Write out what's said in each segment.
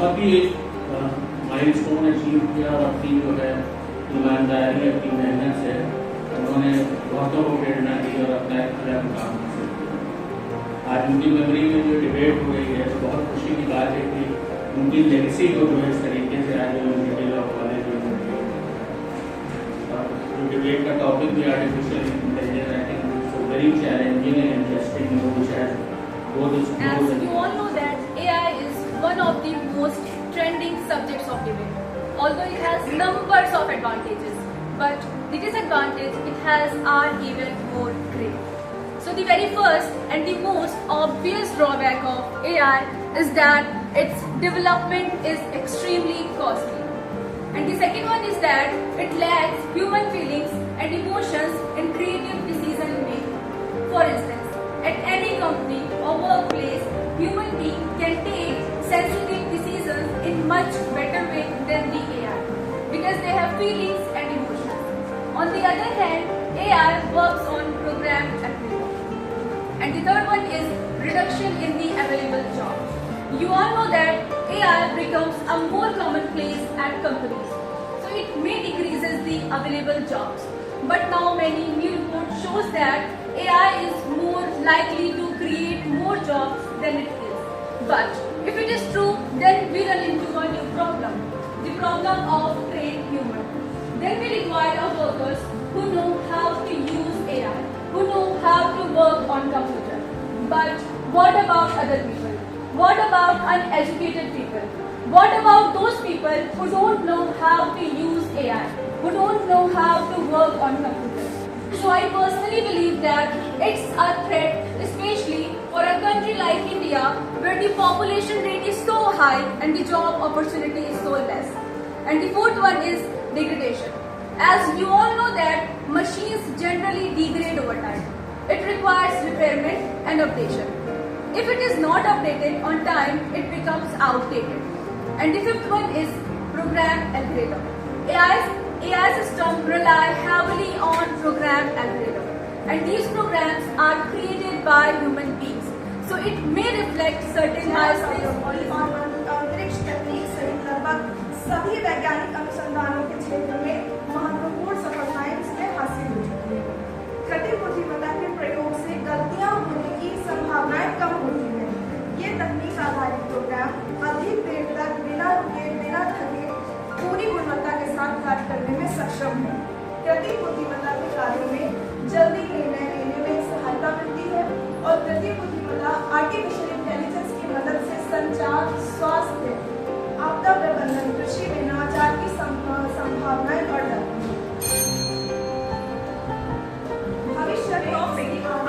बहुत ही एक milestone achieve किया और अपनी जो है ईमानदारी, अपनी मेहनत से उन्होंने बहुतों को प्रेरणा दी और अपना एक अलग मुकाम हासिल किया। आज उनकी मेमोरी में जो डिबेट हो रही है तो बहुत खुशी की बात है कि उनकी लेगेसी को जो है इस तरीके से आज यूनिवर्सिटी लॉ कॉलेज में जो डिबेट का टॉपिक भी artificial intelligence, I think so very challenging and interesting, which has both its pros and As you all know that AI is one of the most trending subjects of debate. Although it has numbers of advantages, but the disadvantage it has are even more great. So the very first and the most obvious drawback of AI is that its development is extremely costly. And the second one is that it lacks human feelings and emotions in creative decision making. For instance, at any company or workplace, human beings can take sensitive decisions in much better way than the AI because they have feelings and emotions. On the other hand, AI works on programmed approval. And the third one is reduction in the available jobs. You all know that AI becomes a more commonplace at companies, so it may decreases the available jobs. But now many new reports shows that AI is more likely to create more jobs than it is. But if it is true, then we run into a new problem, the problem of trained human. Then we require workers who know how to use AI, who know how to work on computer. But what about other people? What about uneducated people? What about those people who don't know how to use AI, who don't know how to work on computers? So I personally believe that it's a threat, especially for a country like India, where the population rate is so high and the job opportunity is so less. And the fourth one is degradation. As you all know that machines generally degrade over time. It requires repairment and updation. If it is not updated on time, it becomes outdated. And the fifth one is programmed algorithm. AI systems rely heavily on programmed algorithm, and these programs are created by human beings. So it may reflect certain biases. अंतरिक्ष तकनीक सहित लगभग सभी वैज्ञानिक अनुसंधानों के क्षेत्र में महत्वपूर्ण सफलताएं इसने हासिल हो चुकी है। कृत्रिम बुद्धिमत्ता के प्रयोग से गलतियां होने की संभावनाएं कम होती हैं। ये तकनीक आधारित प्रोग्राम अधिक देर तक बिना रुके, बिना थके पूरी गुणवत्ता के साथ कार्य करने में सक्षम है। कृत्रिम बुद्धिमत्ता के कार्यों में जल्दी निर्णय लेने में सहायता मिलती है और कृत्रिम बुद्धिमत्ता आर्टिफिशियल इंटेलिजेंस की मदद से संचार, स्वास्थ्य, आपदा प्रबंधन, कृषि में नवाचार की संभावनाएं बढ़ जाती हैं। भविष्य में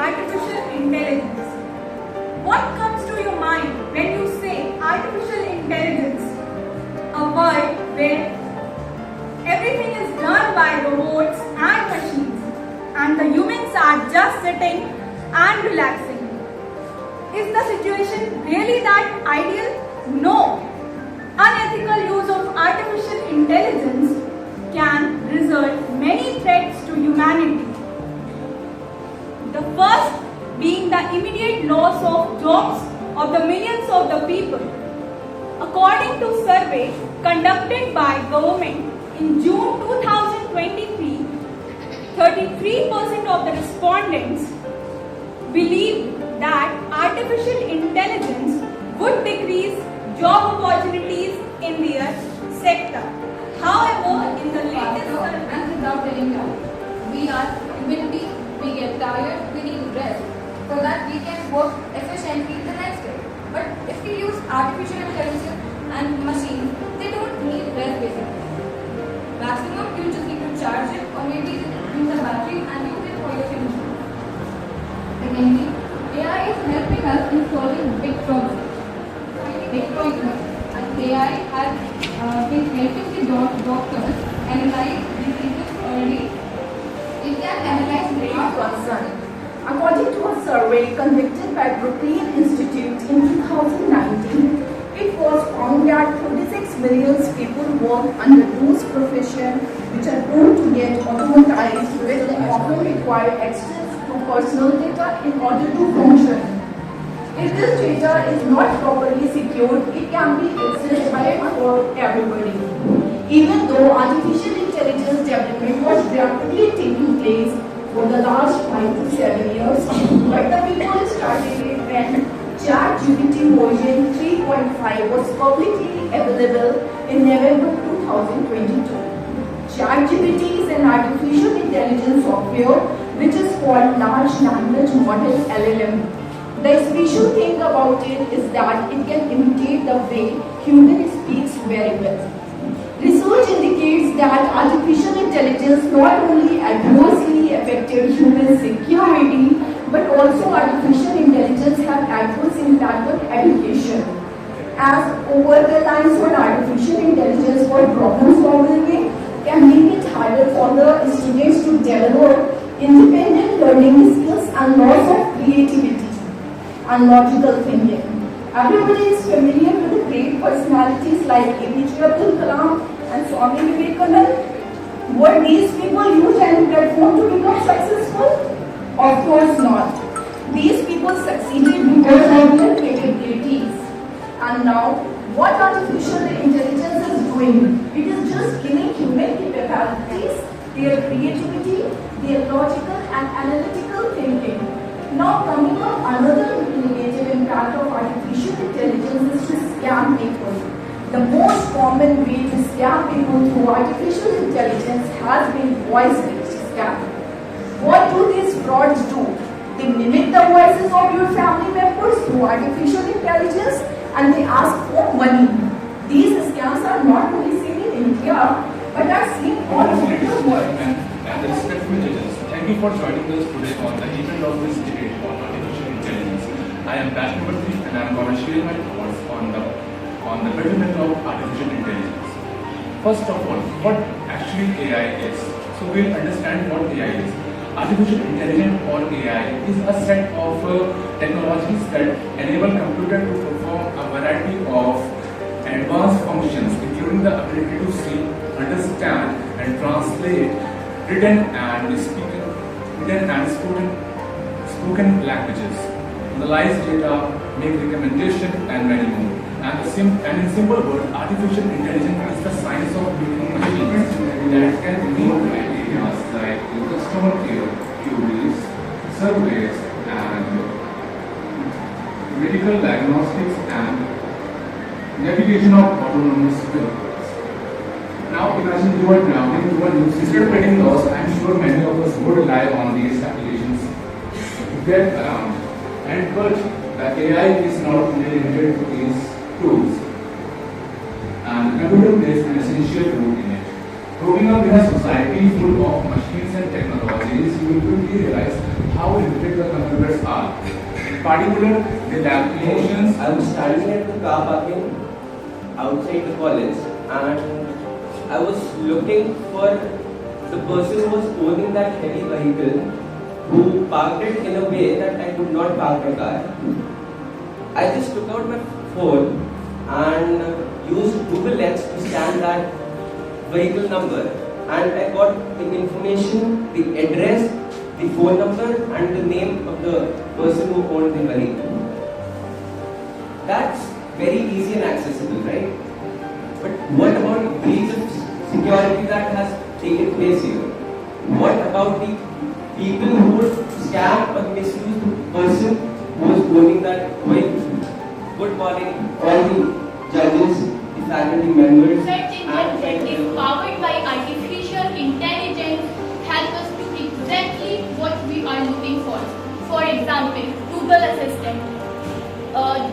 artificial intelligence. What comes to your mind when you say artificial intelligence? A world where everything is done by robots and machines, and the humans are just sitting and relaxing. Is the situation really that ideal? No. Unethical use of artificial intelligence can result many threats to humanity. The first being the immediate loss of jobs of the millions of the people. According to survey conducted by government in June 2023, 33% of the respondents believe that artificial intelligence would decrease job opportunities in their sector. However, in the latest survey, and without telling you, we are humanity, we get tired, we need to rest so that we can work efficiently the next day. But if we use artificial intelligence and machines, they don't need rest basically. Maximum you just need to charge it or maybe use a battery and use it for your future. Secondly, AI is helping us in solving big problems. And AI has been helping the doctors analyze diseases early. It can analyze concern. According to a survey conducted by Brookline Institute in 2019, it was found that 36 million people work under those professions which are prone to get automatized, where they often require access to personal data in order to function. If this data is not properly secured, it can be accessed by version 3.5 was publicly available in November 2022. ChatGPT is an artificial intelligence software which is called Large Language Model LLM. The special thing about it is that it can imitate the way human speaks very well. Research indicates that artificial intelligence not only adversely affected human security, but also artificial intelligence have adverse impact on education. As over-reliance on artificial intelligence for problem solving can make it harder for the students to develop independent learning skills and loss of creativity and logical thinking. Everybody is familiar with the great personalities like A.P.J. Abdul Kalam and Swami Vivekananda. Were these people use any platform to become successful? Of course not. These people succeeded because of their capabilities. And now, what artificial intelligence is doing? It is just giving human capabilities, their creativity, their logical and analytical thinking. Now coming up, another negative impact of artificial intelligence is to scam people. The most common way to scam people through artificial intelligence has been voice-based scam. What do these frauds do? They mimic the voices of your family members through artificial intelligence and they ask for money. These scams are not only seen in India but are seen all over the world. And respectful judges, thank you for joining us today on the event of this debate on artificial intelligence. I am batch number 3 and I am going to share my thoughts on the betterment of artificial intelligence. First of all, what actually AI is. So we'll understand what AI is. Artificial intelligence or AI is a set of technologies that enable computer to perform a variety of advanced functions, including the ability to see, understand, and translate written and spoken languages, analyze data, make recommendations, and many more. And in simple words, artificial intelligence is the science of building machines that can meet areas like customer care, queries, surveys, and medical diagnostics and navigation of autonomous vehicles. Now imagine you are drafting to a new system trading laws. I am sure many of us would rely on these applications to get around. But the AI is not only limited to these tools. And the computer plays an essential role in it. Growing up in a society full of machines and technologies, you will quickly realize how limited the computers are. In particular, they lack emotions. I was standing at the car parking outside the college and I was looking for the person who was owning that heavy vehicle who parked it in a way that I could not park my car. I just took out my phone and used Google Lens to scan that vehicle number and I got the information, the address, the phone number and the name of the person who owned the vehicle. That's very easy and accessible, right? But what about breach of security that has taken place here? What about the people who would scam or misuse the person who was owning that vehicle? Good morning, all the judges, the faculty members. Research that is powered by artificial intelligence help us to exactly what we are looking for. For example, Google Assistant.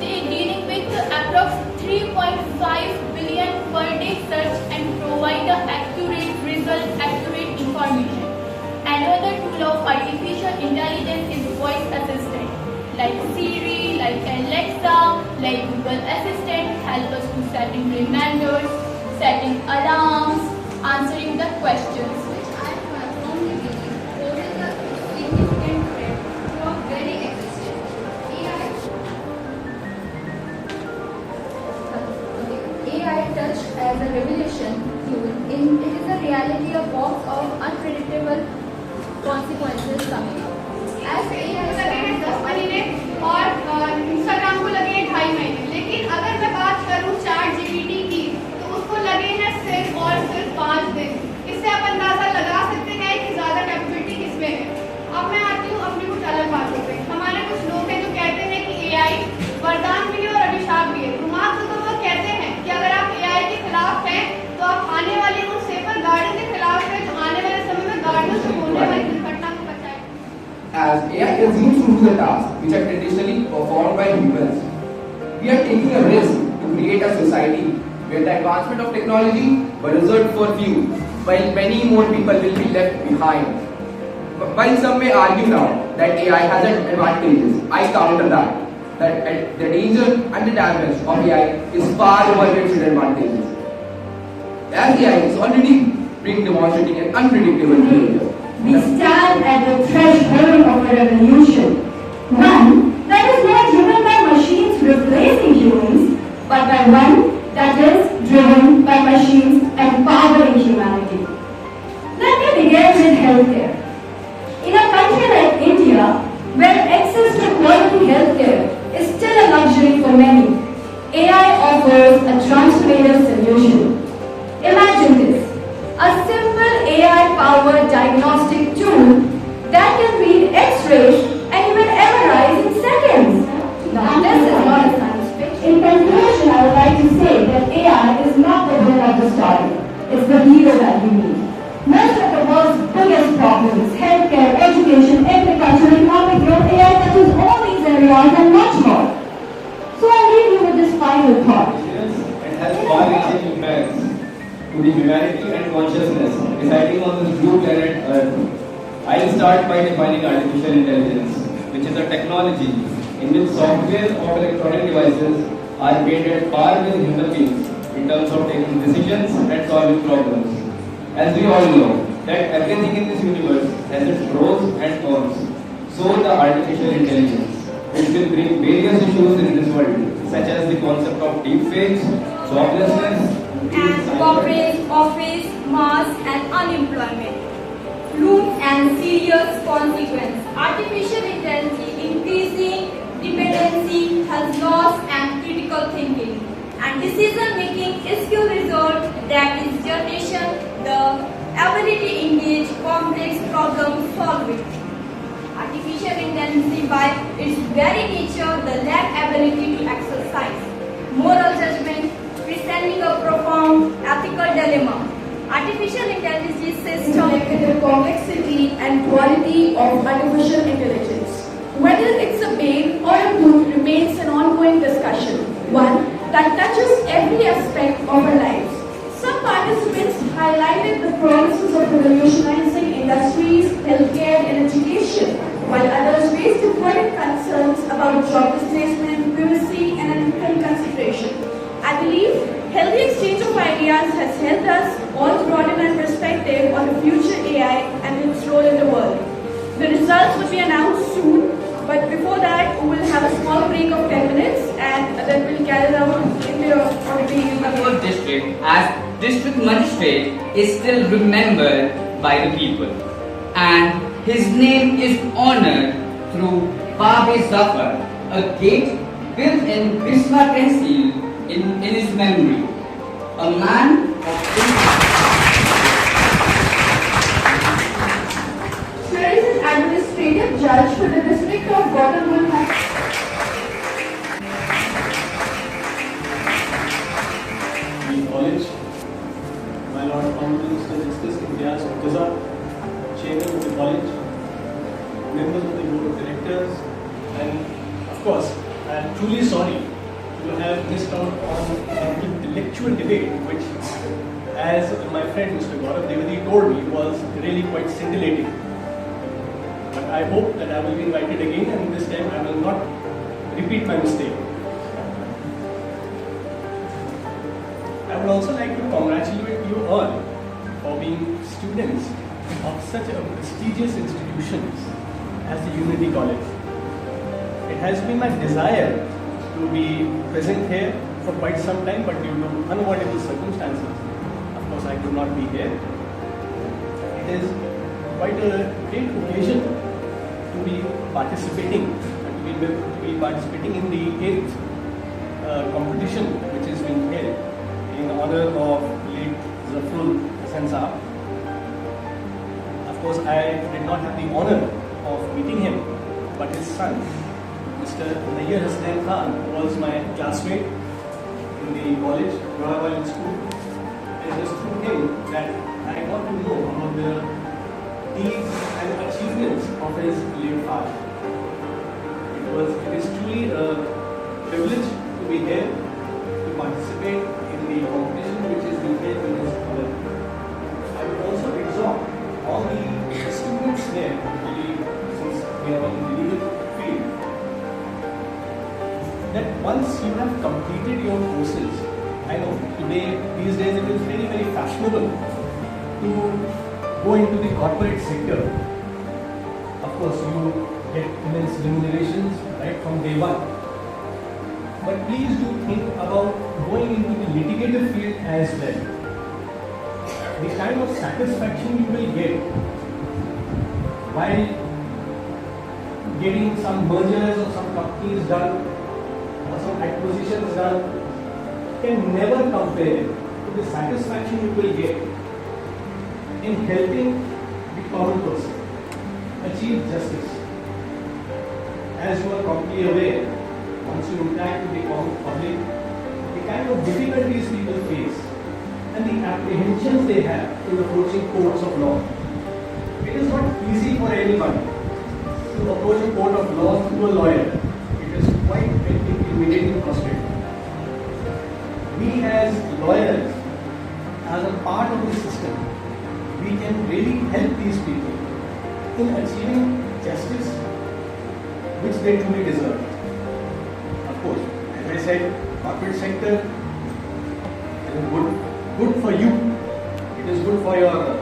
They dealing with approx 3.5 billion per day search and provide the accurate result, accurate information. Another tool of artificial intelligence is voice assistant, like Siri, like Alexa, like Google Assistant, help us to setting reminders, setting alarms, answering the questions. Which I firmly believe poses a significant threat to our very existence. AI touched as a revelation tool. It is a reality, a box of unpredictable consequences coming up. As AI लगे हैं 10 महीने और Instagram को लगे हैं 2.5 महीने, लेकिन अगर मैं बात करूं चैट जीपीटी की तो उसको लगे हैं सिर्फ और सिर्फ 5 दिन। इससे आप अंदाजा लगा सकते हैं कि ज़्यादा कैपेबिलिटी किसमें है। अब मैं आती हूँ अपनी कुछ अलग बातों पे। हमारे कुछ लोग हैं जो कहते हैं कि एआई वरदान मिले और to do the tasks which are traditionally performed by humans. We are taking a risk to create a society where the advancement of technology were reserved for few, while many more people will be left behind. While some may argue now that AI has advantages, I counter that the danger and the damage of AI is far overweights its advantages. As AI is already being demonstrating an unpredictable behavior. We stand at the threshold of a revolution. One that is not driven by machines replacing humans, but by one that is driven by machines empowering humanity. Let me begin with healthcare. In a country like India, where access to quality healthcare is still a luxury for many, AI offers a transformative solution. Imagine this, a simple AI-powered diagnostic tool that can read X-rays and even MRIs in seconds. Now this is not a science fiction. In conclusion, I would like to say that AI is not the villain of the story. It's the hero that we need. Most of the world's biggest problems, healthcare, education, agriculture, economic growth, AI touches all these areas and much more. So I leave you with this final thought. It has far-reaching impacts to the humanity and consciousness residing on this blue planet Earth. I'll start by defining artificial intelligence, which is a technology in which software of electronic devices are made at par with human beings in terms of taking decisions and solving problems. As we all know, that everything in this universe has its pros and cons. So the artificial intelligence, which will bring various issues in this world, such as the concept of deepfakes, joblessness, and corporate office, mass and unemployment. Loom and serious consequence. Artificial intelligence increasing dependency, has loss and critical thinking. And decision-making skill result that is generation, the ability to engage complex problem solving. Artificial intelligence by its very nature, the lack ability to exercise moral judgment, presenting a profound ethical dilemma. Artificial intelligence system The complexity and quality of artificial intelligence. Whether it's a babe or a boom remains an ongoing discussion, one that touches every aspect of our lives. Some participants highlighted the promises of revolutionizing industries, healthcare, and education, while others raised important concerns about job displacement, privacy, and ethical consideration. I believe healthy exchange of ideas has helped us all broaden our perspective on the future AI and its role in the world. The results will be announced soon, but before that, we will have a small break of 10 minutes and then we'll carry out in the Mathur district as district magistrate is still remembered by the people, and his name is honored through VIII Zafrul, a gate built in Bismarck in his memory. A man of Here is an administrative judge for the district of Hon'ble. The college, my Lord Honorable Mr. Justice Imtiaz Murtaza, Chairman of the college, members of the board of directors, and of course, I am truly sorry to have missed out on an intellectual debate, which, as my friend Mr. Gaurav Devadi told me, was really quite scintillating. But I hope that I will be invited again, and this time I will not repeat my mistake. I would also like to congratulate you all for being students of such a prestigious institution as the Unity College. It has been my desire to be present here for quite some time, but due to unavoidable circumstances, of course I could not be here. It is quite a great occasion to be participating in the 8th competition which is being held in honor of late Zafrul Hasan. Of course, I did not have the honor of meeting him, but his son, Mr. Husain was my classmate in the college, Royal School. It was through him that I got to know about the deeds and achievements of his late father. it is truly a privilege to be here to participate in the competition which is being held in this college. I would also exhort all the students here, since we are in the legal field, that once you have completed your courses, I know these days it is very, very fashionable to go into the corporate sector. Of course, you get immense remunerations right from day one. But please do think about going into the litigative field as well. The kind of satisfaction you will get while getting some mergers or some companies done or some acquisitions done can never compare to the satisfaction you will get in helping the common person achieve justice. As you are probably aware, once you interact with the common public, the kind of difficulties people face and the apprehensions they have in approaching courts of law. It is not easy for anybody to approach a court of law through a lawyer. It is quite intimidating prospect. We as lawyers, as a part of the system, we can really help these people in achieving justice which they truly deserve. Of course, as I said, corporate sector is good for you. It is good for your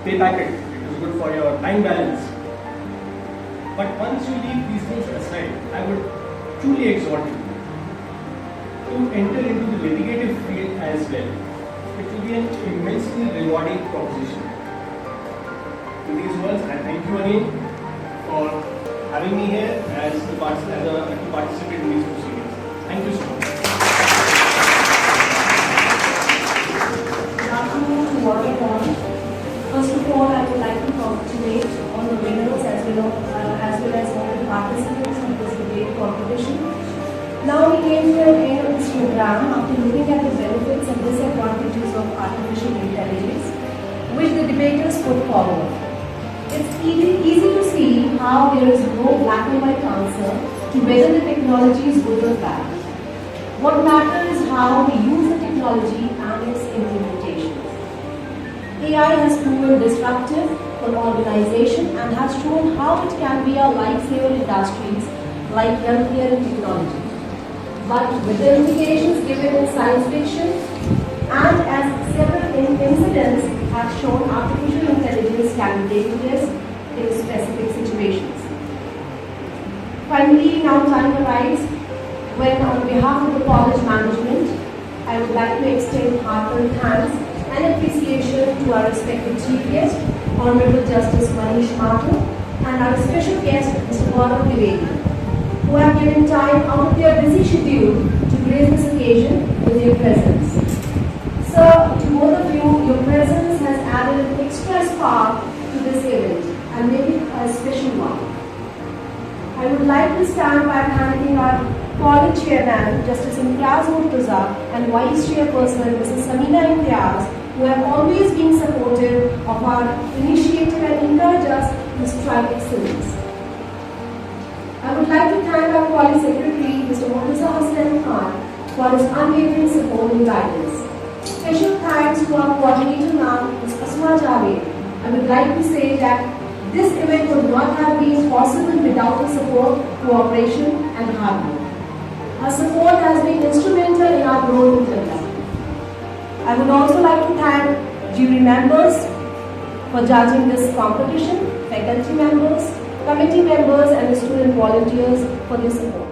pay packet. It is good for your time balance. But once you leave these things aside, I would truly exhort you to enter into the litigative field as well. It will be an immensely rewarding proposition. With these words, I thank you again for having me here as to participate in these proceedings. Thank you so much. Good afternoon to everyone. First of all, I would like to congratulate all the winners as well as all the participants in this debate competition. Now we came to the end of this program after looking at the benefits and disadvantages of artificial intelligence, which the debaters put forward. It's easy to see how there is no black and white answer to whether the technology is good or bad. What matters is how we use the technology and its implementation. AI has proven disruptive for organization and has shown how it can be a lifesaver in industries like healthcare and technology. But with the implications given in science fiction, and as several incidents have shown, artificial intelligence can be dangerous in specific situations. Finally, now time arrives when, on behalf of the college management, I would like to extend heartfelt thanks and appreciation to our respected chief guest, Honorable Justice Manish Mathur, and our special guest, Mr. B.Ed, who have given time out of their busy schedule to grace this occasion with your presence. Sir, to both of you, your presence has added an extra spark to this event and made it a special one. I would like to start by thanking our college chairman, Justice Murtaza, and vice chairperson, Mrs. Samina Imtiaz, who have always been supportive of our initiative and encourage us to strive excellence. I would like to thank our college secretary, Mr. Murtaza for his unwavering support and guidance. Special thanks to our coordinator now, Ms. Asma Javed. I would like to say that this event would not have been possible without the support, cooperation and hard work. Her support has been instrumental in our growth and development. I would also like to thank jury members for judging this competition, faculty members, committee members and the student volunteers for their support.